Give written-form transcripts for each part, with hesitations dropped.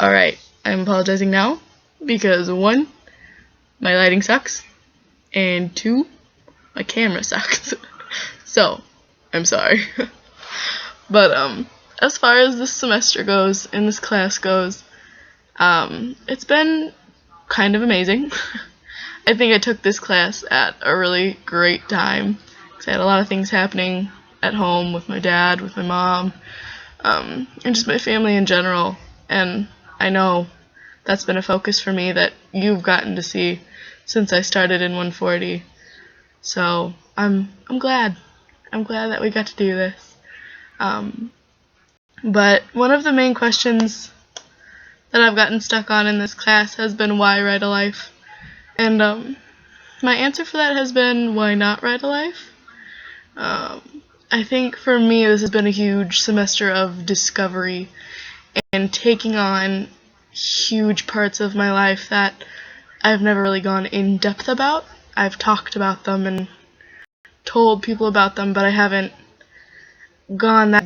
Alright, I'm apologizing now because 1, my lighting sucks, and 2, my camera sucks. So, I'm sorry. But as far as this semester goes and this class goes, it's been kind of amazing. I think I took this class at a really great time because I had a lot of things happening at home with my dad, with my mom, and just my family in general. And I know that's been a focus for me that you've gotten to see since I started in 140. So I'm glad. I'm glad that we got to do this. But one of the main questions that I've gotten stuck on in this class has been why write a life? And my answer for that has been why not write a life? I think for me this has been a huge semester of discovery and taking on huge parts of my life that I've never really gone in depth about. I've talked about them and told people about them, but I haven't gone that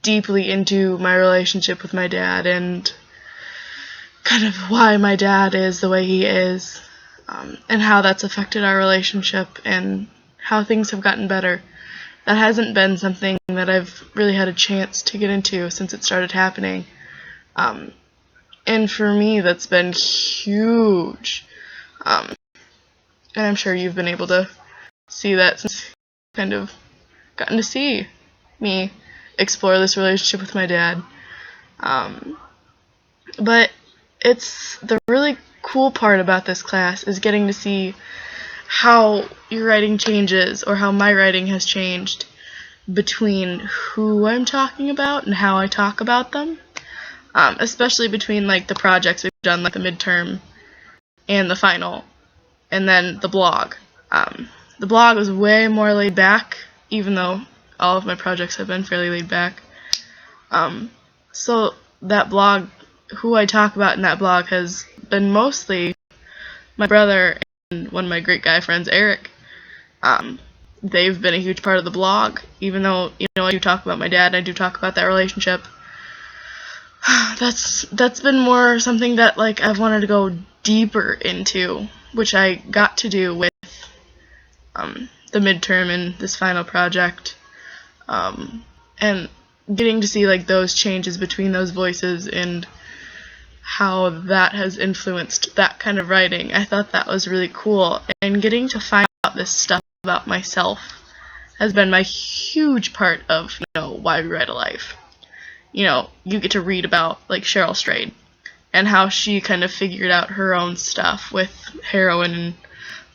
deeply into my relationship with my dad and kind of why my dad is the way he is, and how that's affected our relationship and how things have gotten better. That hasn't been something that I've really had a chance to get into since it started happening. And for me, that's been huge. And I'm sure you've been able to see that since you've kind of gotten to see me explore this relationship with my dad. But it's the really cool part about this class is getting to see how your writing changes or how my writing has changed between who I'm talking about and how I talk about them. Especially between like the projects we've done, like the midterm and the final, and then the blog. The blog was way more laid back, even though all of my projects have been fairly laid back. So that blog, who I talk about in that blog has been mostly my brother and one of my great guy friends, Eric. They've been a huge part of the blog, even though, I do talk about my dad, I do talk about that relationship. That's been more something that like I've wanted to go deeper into, which I got to do with the midterm and this final project, and getting to see like those changes between those voices and how that has influenced that kind of writing. I thought that was really cool, and getting to find out this stuff about myself has been my huge part of why we write a life. You get to read about like Cheryl Strayed and how she kind of figured out her own stuff with heroin and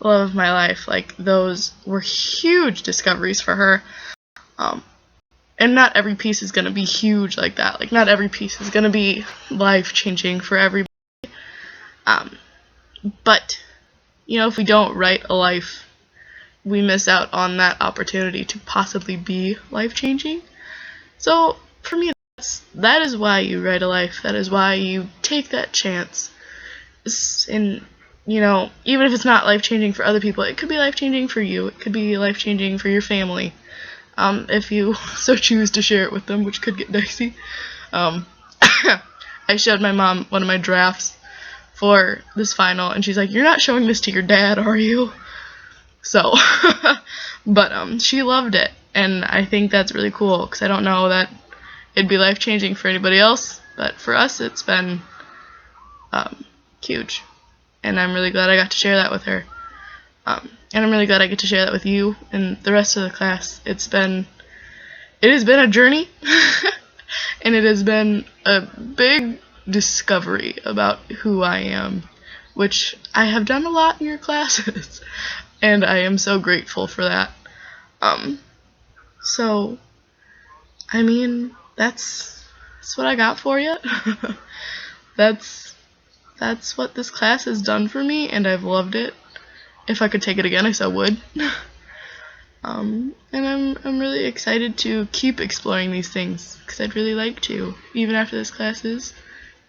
love of my life. Like those were huge discoveries for her. And not every piece is going to be huge like that. Like not every piece is going to be life-changing for everybody. But if we don't write a life, we miss out on that opportunity to possibly be life-changing. So for me, that is why you write a life. That is why you take that chance. And, even if it's not life-changing for other people, it could be life-changing for you. It could be life-changing for your family, if you so choose to share it with them, which could get dicey. I showed my mom one of my drafts for this final, and she's like, "You're not showing this to your dad, are you?" So, but she loved it, and I think that's really cool, because I don't know that it'd be life-changing for anybody else, but for us it's been huge, and I'm really glad I got to share that with her, and I'm really glad I get to share that with you and the rest of the class. It has been a journey, and it has been a big discovery about who I am, which I have done a lot in your classes, and I am so grateful for that. So, I mean, that's what I got for you. That's what this class has done for me, and I've loved it. If I could take it again, I so would. And I'm really excited to keep exploring these things, because I'd really like to, even after this class is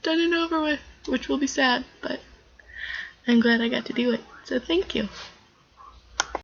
done and over with, which will be sad, but I'm glad I got to do it. So thank you.